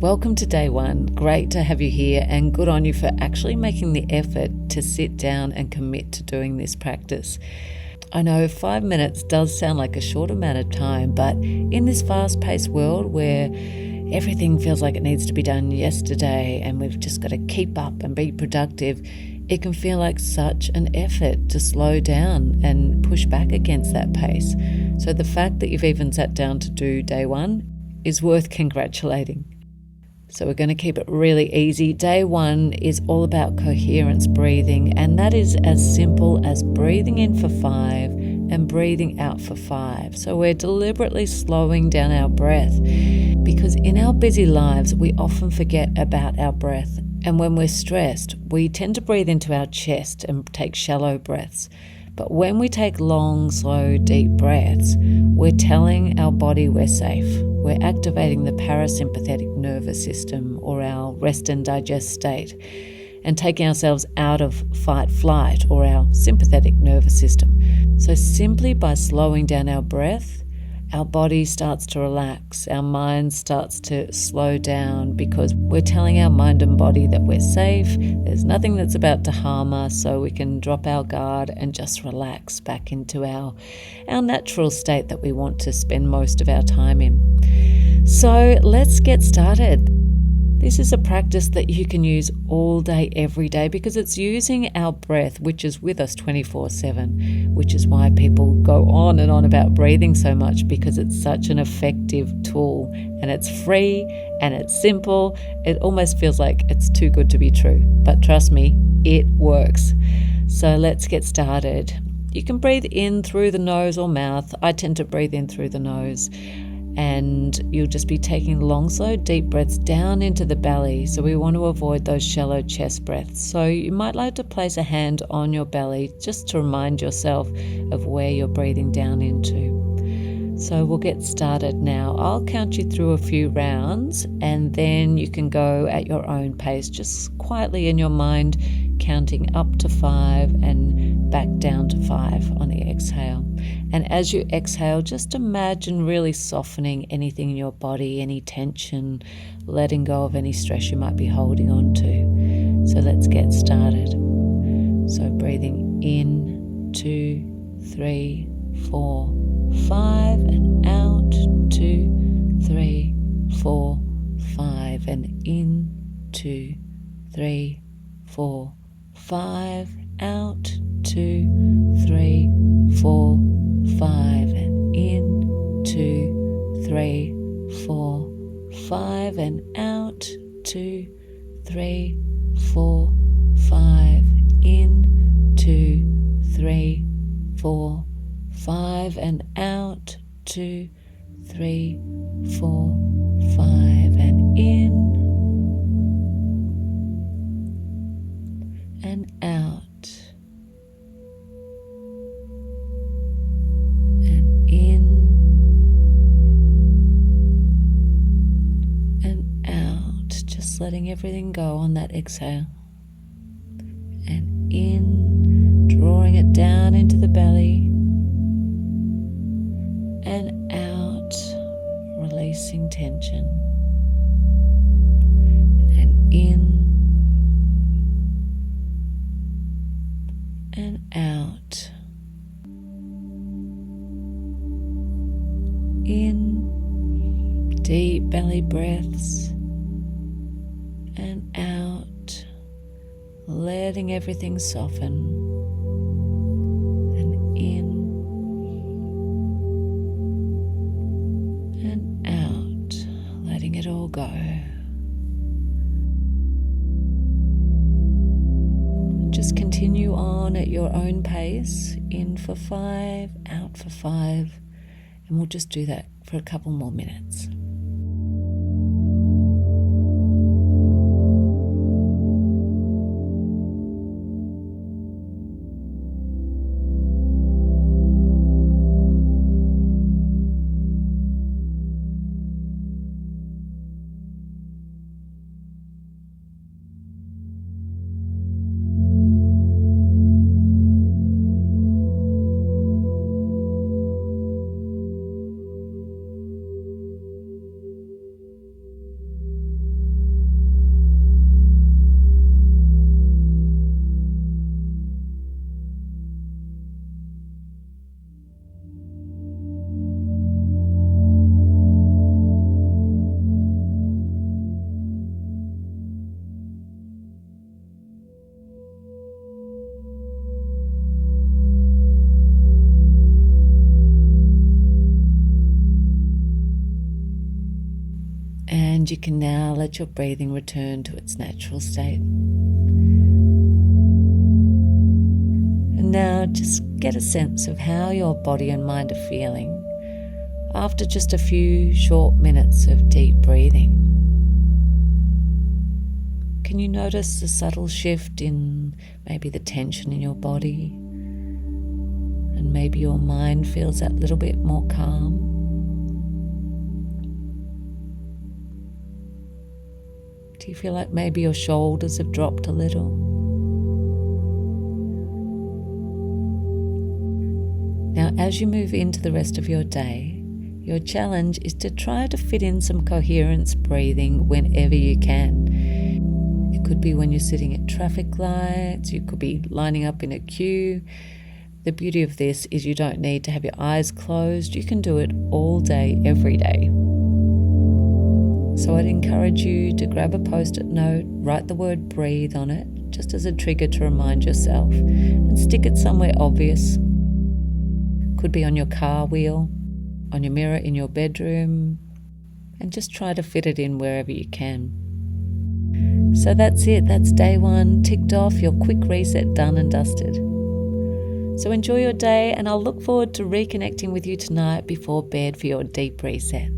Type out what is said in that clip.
Welcome to day one. Great to have you here, and good on you for actually making the effort to sit down and commit to doing this practice. I know 5 minutes does sound like a short amount of time, but in this fast-paced world where everything feels like it needs to be done yesterday and we've just got to keep up and be productive, it can feel like such an effort to slow down and push back against that pace. So the fact that you've even sat down to do day one is worth congratulating. So we're going to keep it really easy. Day one is all about coherence breathing, and that is as simple as breathing in for 5 and breathing out for 5. So we're deliberately slowing down our breath because in our busy lives, we often forget about our breath. And when we're stressed, we tend to breathe into our chest and take shallow breaths. But when we take long, slow, deep breaths, we're telling our body we're safe. We're activating the parasympathetic nervous system, or our rest and digest state, and taking ourselves out of fight, flight, or our sympathetic nervous system. So simply by slowing down our breath, our body starts to relax, our mind starts to slow down, because we're telling our mind and body that we're safe, there's nothing that's about to harm us, so we can drop our guard and just relax back into our natural state that we want to spend most of our time in. So let's get started. This is a practice that you can use all day, every day, because it's using our breath, which is with us 24/7, which is why people go on and on about breathing so much, because it's such an effective tool, and it's free and it's simple. It almost feels like it's too good to be true, but trust me, it works. So let's get started. You can breathe in through the nose or mouth. I tend to breathe in through the nose. And you'll just be taking long, slow, deep breaths down into the belly. So we want to avoid those shallow chest breaths. So you might like to place a hand on your belly just to remind yourself of where you're breathing down into. So we'll get started now. I'll count you through a few rounds, and then you can go at your own pace, just quietly in your mind, counting up to 5 and back down to 5 on the exhale. And as you exhale, just imagine really softening anything in your body, any tension, letting go of any stress you might be holding on to. So let's get started. So breathing in, 2, 3, 4, 5, and out, 2, 3, 4, 5, and in, 2, 3, 4, 5, out, 2, 3, 4, 5, and in, 2, 3, 4, 5, and out, 2, 3, 4, 5, in, 2, 3, 4, 5, and out, 2, 3, 4, 5, and in, and out. Letting everything go on that exhale, and in, drawing it down into the belly, and out, releasing tension, and in, and out, in, deep belly breaths, and out, letting everything soften, and in, and out, letting it all go. Just continue on at your own pace, in for 5, out for 5, and we'll just do that for a couple more minutes. And you can now let your breathing return to its natural state. And now just get a sense of how your body and mind are feeling after just a few short minutes of deep breathing. Can you notice the subtle shift in maybe the tension in your body? And maybe your mind feels that little bit more calm. Do you feel like maybe your shoulders have dropped a little? Now, as you move into the rest of your day, your challenge is to try to fit in some coherence breathing whenever you can. It could be when you're sitting at traffic lights, you could be lining up in a queue. The beauty of this is you don't need to have your eyes closed. You can do it all day, every day. So I'd encourage you to grab a post-it note, write the word breathe on it, just as a trigger to remind yourself, and stick it somewhere obvious. Could be on your car wheel, on your mirror in your bedroom, and just try to fit it in wherever you can. So that's it, that's day one, ticked off, your quick reset done and dusted. So enjoy your day, and I'll look forward to reconnecting with you tonight before bed for your deep reset.